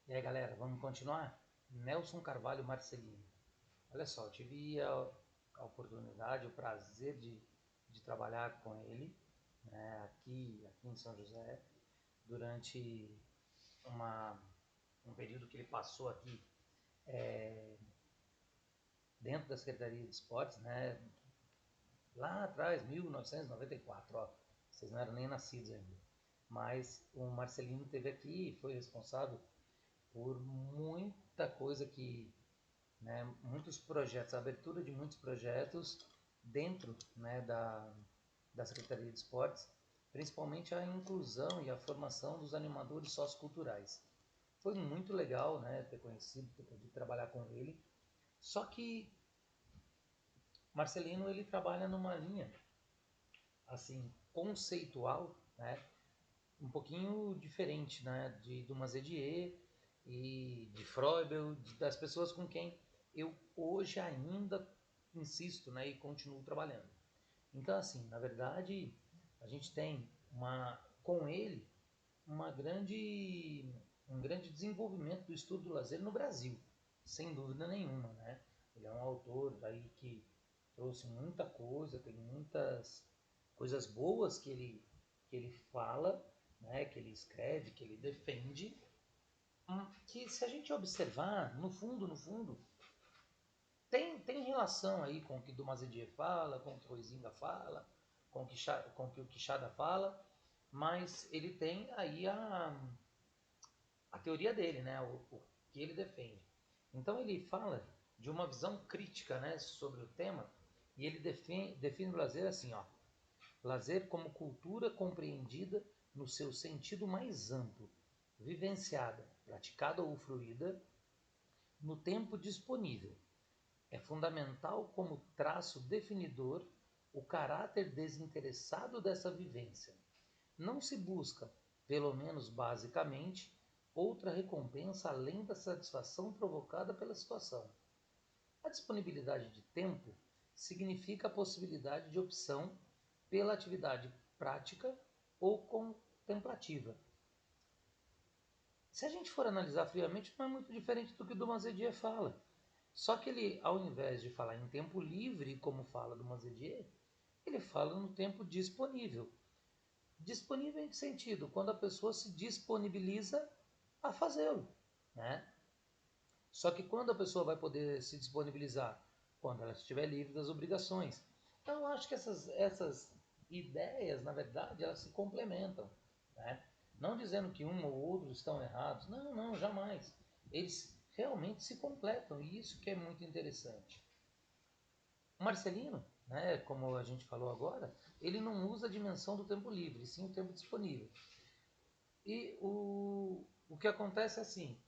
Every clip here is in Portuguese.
E aí, galera, vamos continuar? Nelson Carvalho Marcelino. Olha só, eu tive a oportunidade, o prazer de trabalhar com ele, né, aqui em São José, durante uma, um período que ele passou aqui dentro da Secretaria de Esportes, né, lá atrás, 1994, ó, vocês não eram nem nascidos ainda. Mas o Marcelino esteve aqui e foi responsável por muita coisa que, né, muitos projetos, a abertura de muitos projetos dentro, né, da Secretaria de Esportes, principalmente a inclusão e a formação dos animadores socioculturais. Foi muito legal, né, ter conhecido, ter podido trabalhar com ele. Só que Marcelino ele trabalha numa linha assim conceitual, né, um pouquinho diferente, né, do Mazedier e de Freubel, das pessoas com quem eu hoje ainda insisto, né, e continuo trabalhando. Então, assim, na verdade, a gente tem com ele uma um grande desenvolvimento do estudo do lazer no Brasil, sem dúvida nenhuma, né? Ele é um autor aí que trouxe muita coisa, tem muitas coisas boas que ele fala, né? Que ele escreve, que ele defende, que se a gente observar, no fundo, tem relação aí com o que Dumazedier fala, com o que Huizinga fala, com o que o Quixada fala, mas ele tem aí a teoria dele, né? O que ele defende. Então ele fala de uma visão crítica, né, sobre o tema e ele define o lazer assim, ó, lazer como cultura compreendida no seu sentido mais amplo, vivenciada, praticada ou fruída no tempo disponível. É fundamental como traço definidor o caráter desinteressado dessa vivência. Não se busca, pelo menos basicamente, outra recompensa além da satisfação provocada pela situação. A disponibilidade de tempo significa a possibilidade de opção pela atividade prática ou contemplativa. Se a gente for analisar friamente, não é muito diferente do que o Dumazedier fala. Só que ele, ao invés de falar em tempo livre, como fala Dumazedier, ele fala no tempo disponível. Disponível em que sentido? Quando a pessoa se disponibiliza a fazê-lo, né? Só que quando a pessoa vai poder se disponibilizar? Quando ela estiver livre das obrigações. Então eu acho que essas ideias, na verdade, elas se complementam, né? Não dizendo que um ou outro estão errados. Não, não, jamais. Eles realmente se completam e isso que é muito interessante. O Marcelino, né, como a gente falou agora, ele não usa a dimensão do tempo livre, sim o tempo disponível. E o que acontece é assim,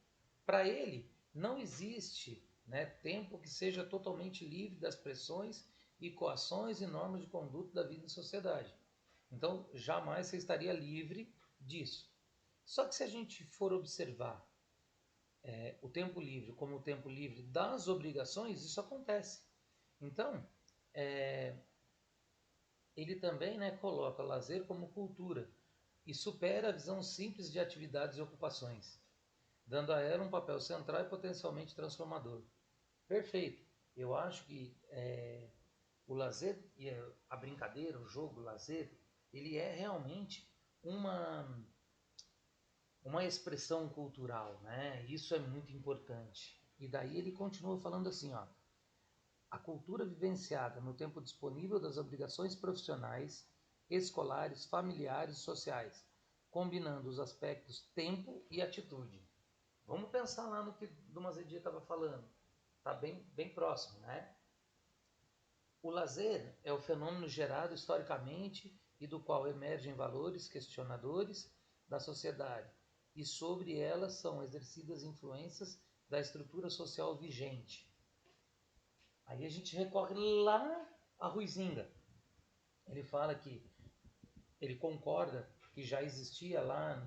para ele não existe, né, tempo que seja totalmente livre das pressões e coações e normas de conduta da vida em sociedade. Então, jamais você estaria livre disso. Só que se a gente for observar o tempo livre como o tempo livre das obrigações, isso acontece. Então, é, ele também, né, coloca lazer como cultura e supera a visão simples de atividades e ocupações, dando a ela um papel central e potencialmente transformador. Perfeito. Eu acho que o lazer e a brincadeira, o jogo, o lazer, ele é realmente uma uma expressão cultural, né? Isso é muito importante. E daí ele continua falando assim, ó: a cultura vivenciada no tempo disponível das obrigações profissionais, escolares, familiares e sociais, combinando os aspectos tempo e atitude. Vamos pensar lá no que Dumazedi estava falando. Está bem próximo, né? O lazer é o fenômeno gerado historicamente e do qual emergem valores questionadores da sociedade, e sobre elas são exercidas influências da estrutura social vigente. Aí a gente recorre lá a Ruizinga. Ele fala que ele concorda que já existia lá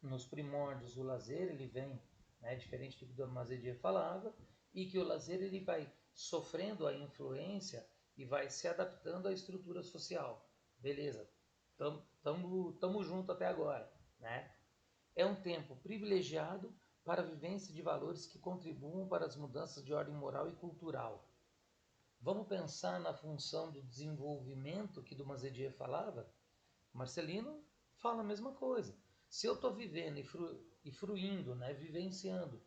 nos primórdios o lazer, ele vem, né, diferente do que o Mazedier falava, e que o lazer ele vai sofrendo a influência e vai se adaptando à estrutura social. Beleza, tamo junto até agora, né? É um tempo privilegiado para a vivência de valores que contribuam para as mudanças de ordem moral e cultural. Vamos pensar na função do desenvolvimento que Dumas-Edier falava? Marcelino fala a mesma coisa. Se eu estou vivendo e fruindo, né, vivenciando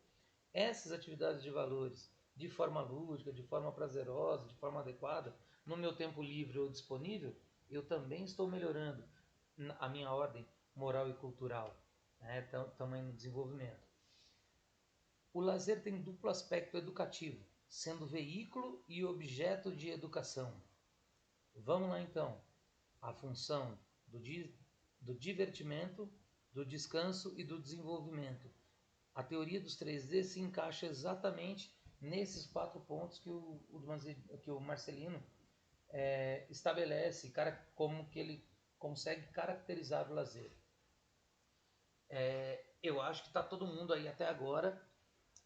essas atividades de valores de forma lúdica, de forma prazerosa, de forma adequada, no meu tempo livre ou disponível, eu também estou melhorando a minha ordem moral e cultural, né, também no desenvolvimento. O lazer tem duplo aspecto educativo, sendo veículo e objeto de educação. Vamos lá então. A função do divertimento, do descanso e do desenvolvimento. A teoria dos 3D se encaixa exatamente nesses 4 pontos que o Marcelino estabelece, como que ele consegue caracterizar o lazer. Eu acho que está todo mundo aí até agora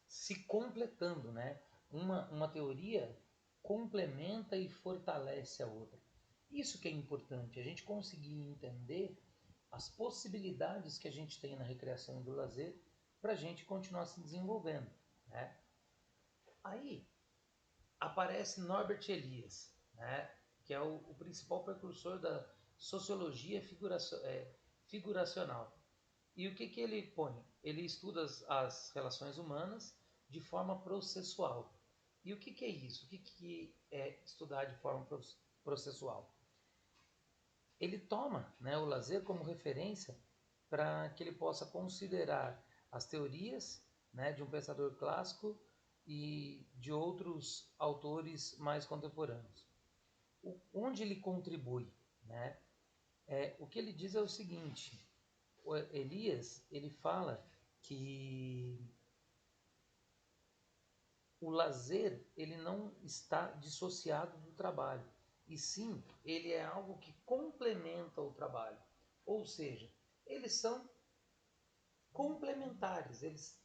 se completando, né? Uma teoria complementa e fortalece a outra. Isso que é importante, a gente conseguir entender as possibilidades que a gente tem na recreação e do lazer para a gente continuar se desenvolvendo, né? Aí aparece Norbert Elias, né? Que é o principal precursor da sociologia figuracional. E o que ele põe? Ele estuda as relações humanas de forma processual. E o que é isso? O que é estudar de forma processual? Ele toma, né, o lazer como referência para que ele possa considerar as teorias, né, de um pensador clássico e de outros autores mais contemporâneos. Onde ele contribui? Né? O que ele diz é o seguinte: o Elias ele fala que o lazer ele não está dissociado do trabalho, e sim ele é algo que complementa o trabalho. Ou seja, eles são complementares.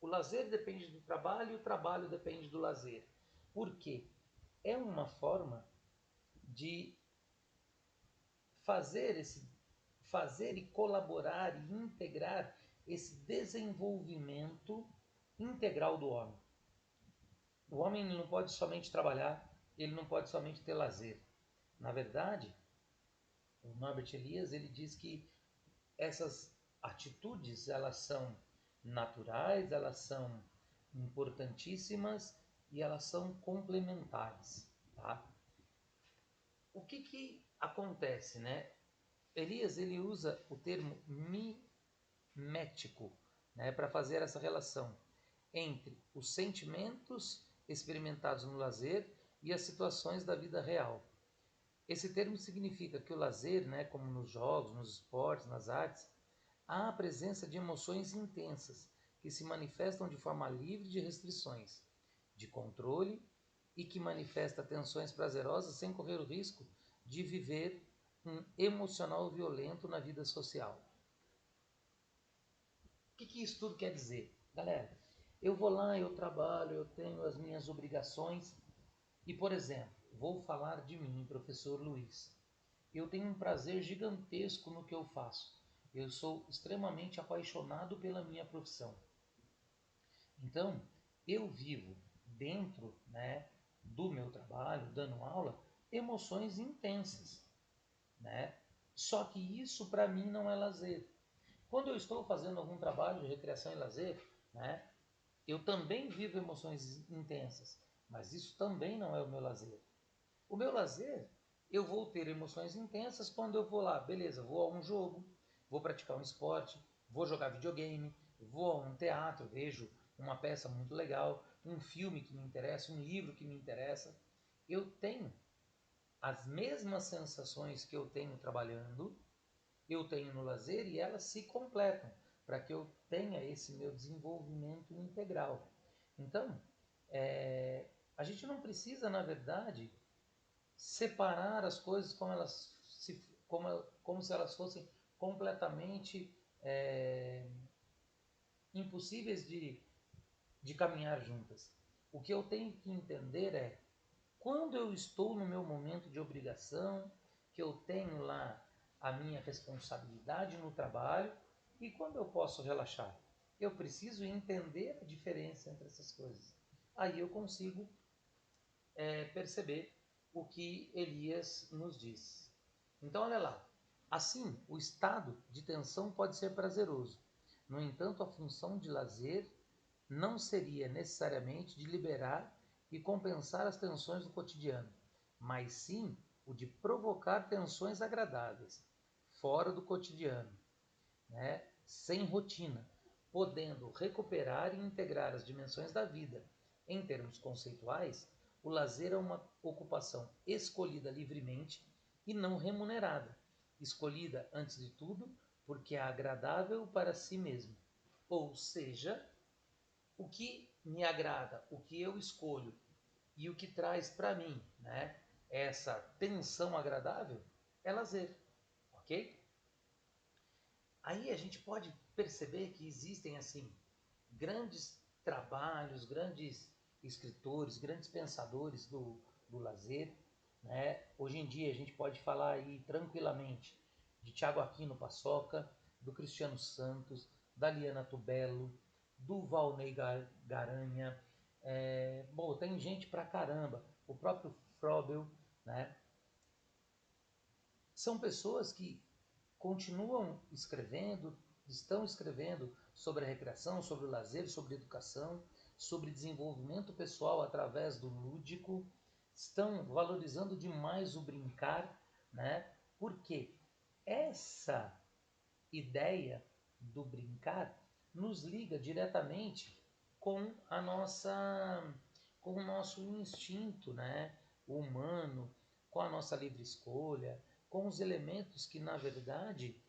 O lazer depende do trabalho e o trabalho depende do lazer. Por quê? É uma forma de fazer e colaborar e integrar esse desenvolvimento integral do homem. O homem não pode somente trabalhar, ele não pode somente ter lazer. Na verdade, o Norbert Elias ele diz que essas atitudes elas são naturais, elas são importantíssimas e elas são complementares, tá? O que acontece, né? Elias ele usa o termo mimético, né, para fazer essa relação entre os sentimentos experimentados no lazer e as situações da vida real. Esse termo significa que o lazer, né, como nos jogos, nos esportes, nas artes, há a presença de emoções intensas que se manifestam de forma livre de restrições, de controle e que manifesta tensões prazerosas sem correr o risco de viver um emocional violento na vida social. O que isso tudo quer dizer? Galera, eu vou lá, eu trabalho, eu tenho as minhas obrigações e, por exemplo, vou falar de mim, professor Luiz. Eu tenho um prazer gigantesco no que eu faço. Eu sou extremamente apaixonado pela minha profissão. Então, eu vivo dentro, né, do meu trabalho, dando aula, emoções intensas, né? Só que isso para mim não é lazer. Quando eu estou fazendo algum trabalho de recreação e lazer, né, eu também vivo emoções intensas, mas isso também não é o meu lazer. O meu lazer, eu vou ter emoções intensas quando eu vou lá, beleza, vou a um jogo, vou praticar um esporte, vou jogar videogame, vou a um teatro, vejo uma peça muito legal, um filme que me interessa, um livro que me interessa. Eu tenho as mesmas sensações que eu tenho trabalhando, eu tenho no lazer e elas se completam para que eu tenha esse meu desenvolvimento integral. Então, a gente não precisa, na verdade, separar as coisas como se elas fossem completamente impossíveis de caminhar juntas. O que eu tenho que entender é quando eu estou no meu momento de obrigação, que eu tenho lá a minha responsabilidade no trabalho, E quando eu posso relaxar? Eu preciso entender a diferença entre essas coisas. Aí eu consigo perceber o que Elias nos diz. Então, olha lá. Assim, o estado de tensão pode ser prazeroso. No entanto, a função de lazer não seria necessariamente de liberar e compensar as tensões do cotidiano, mas sim o de provocar tensões agradáveis, fora do cotidiano, né? Sem rotina, podendo recuperar e integrar as dimensões da vida. Em termos conceituais, o lazer é uma ocupação escolhida livremente e não remunerada, escolhida antes de tudo porque é agradável para si mesmo. Ou seja, o que me agrada, o que eu escolho e o que traz para mim, né, essa tensão agradável é lazer, ok? Aí a gente pode perceber que existem assim grandes trabalhos, grandes escritores, grandes pensadores do lazer, né? Hoje em dia a gente pode falar aí tranquilamente de Tiago Aquino Paçoca, do Cristiano Santos, da Liana Tubello, do Valnei Garanha, bom, tem gente pra caramba, o próprio Frobel, né? São pessoas que continuam escrevendo, estão escrevendo sobre a recreação, sobre o lazer, sobre a educação, sobre desenvolvimento pessoal através do lúdico, estão valorizando demais o brincar, né? Porque essa ideia do brincar nos liga diretamente com a nossa com o nosso instinto, né, humano, com a nossa livre escolha, com os elementos que na verdade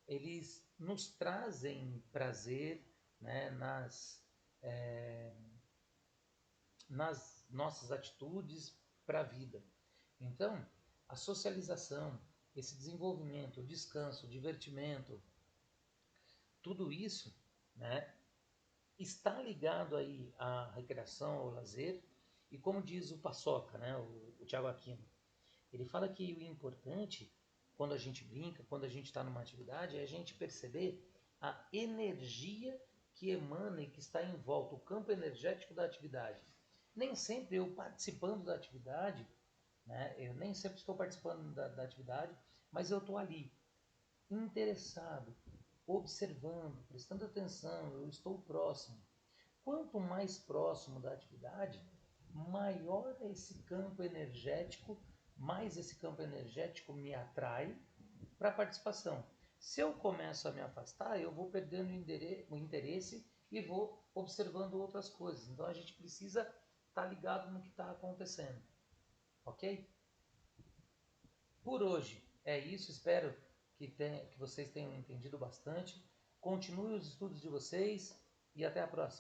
eles nos trazem prazer, né, nas nossas atitudes para a vida. Então, a socialização, esse desenvolvimento, o descanso, o divertimento, tudo isso, né, está ligado aí à recreação, ao lazer, e como diz o Paçoca, né, o Tiago Aquino, ele fala que o importante, quando a gente brinca, quando a gente está numa atividade, é a gente perceber a energia que emana e que está em volta, o campo energético da atividade. Nem sempre eu participando da atividade, né, eu nem sempre estou participando da atividade, mas eu estou ali, interessado, observando, prestando atenção, eu estou próximo. Quanto mais próximo da atividade, maior é esse campo energético, mais esse campo energético me atrai para a participação. Se eu começo a me afastar, eu vou perdendo o interesse e vou observando outras coisas. Então a gente precisa estar ligado no que está acontecendo, ok? Por hoje é isso, espero que vocês tenham entendido bastante. Continue os estudos de vocês e até a próxima.